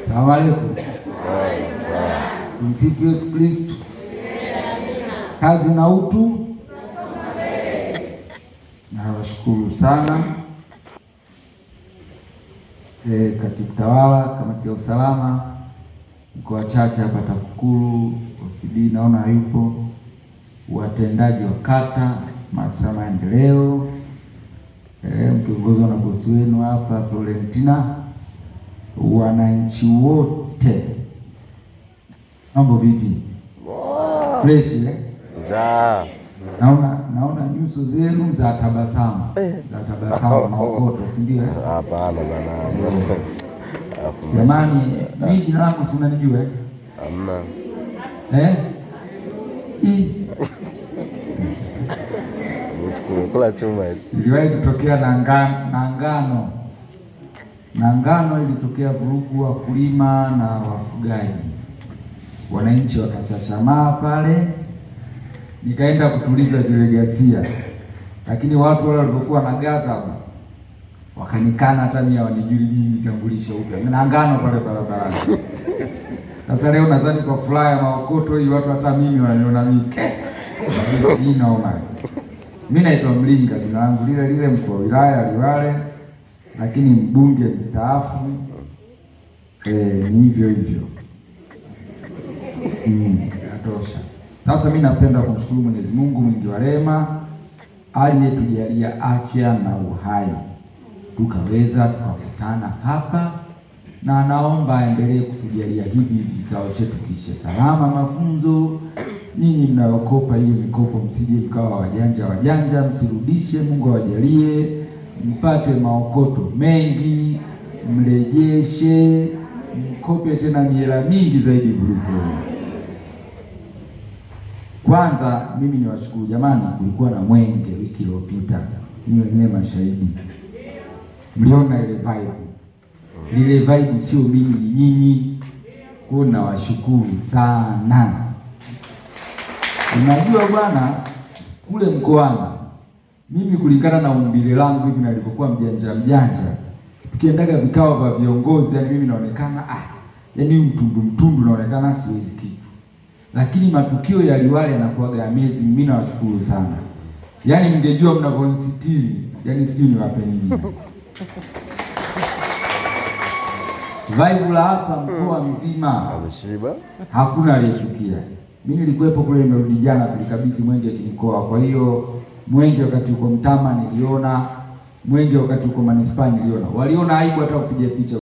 Salamu alaykum. Msifu Yesu Kristo. Kazi na utu. Nawashukuru sana katibu tawala, kamati ya usalama, mkoa Chache hapa TAKUKURU, OCD naona hayupo, watendaji wa kata, maafisa maendeleo, mkiongozwa na bosi wenu hapa Florentina, wananchi wote. Mambo vipi? Fresh Naona nyuso zenu za tabasamu. Za tabasamu maokoto, si ndio? Hapana bana. Jamani, mimi jina langu si unanijua? Hamna. Kula chuma hivi. Iliwahi kutokea Nangano ilitokea vurugu, wakulima na wafugaji. Wananchi wakachachamaa pale. Nikaenda kutuliza zile ghasia, lakini watu wale walipokuwa na ghadhabu wakanikana, hata mimi hawanijui nitambulisha upya Nangano pale barabarani. Sasa leo nadhani kwa furaha ya maokoto hii watu hata mimi wananiona mimi naoma. Mimi naitwa Mlinga, jina langu lile mkuu wa wilaya Liwale, lakini mbunge mstaafu. Ni hivyo natosha. Sasa mimi napenda kumshukuru Mwenyezi Mungu mwingi wa rehema aliyetujalia afya na uhai tukaweza tukakutana hapa, na naomba aendelee kutujalia hivi vikao chetu kishe salama. Mafunzo, nyinyi mnayokopa hiyo mikopo msije mkawa wajanja, msirudishe. Mungu awajalie mpate maokoto mengi, mrejeshe, mkope tena miela mingi zaidi kuliko. Kwanza mimi niwashukuru jamani, kulikuwa na mwenge wiki iliyopita, ni wenyewe mashahidi, mliona ile vibe. Lile vibe sio mimi, ni nyinyi. Kwa nawashukuru sana. Unajua bwana, kule mkoani mimi kulingana na umbile langu hivi nilipokuwa mjanja, tukiendaga vikao vya viongozi, yani mimi naonekana yani mtundu naonekana siwezi kitu. Lakini matukio ya Liwale yanakuwa amazing. Mimi nawashukuru sana. Yaani mngejua mnavonisitiri, yani sijui niwape nini. Vibe la hapa mkoa mzima hakuna aliyetukia. Mimi nilikuwepo kule, nimerudi jana, tulikabidhi mwenge kimkoa. Kwa hiyo mwenge wakati uko Mtama niliona, mwenge wakati uko manispaa niliona. Waliona aibu hata kupiga picha.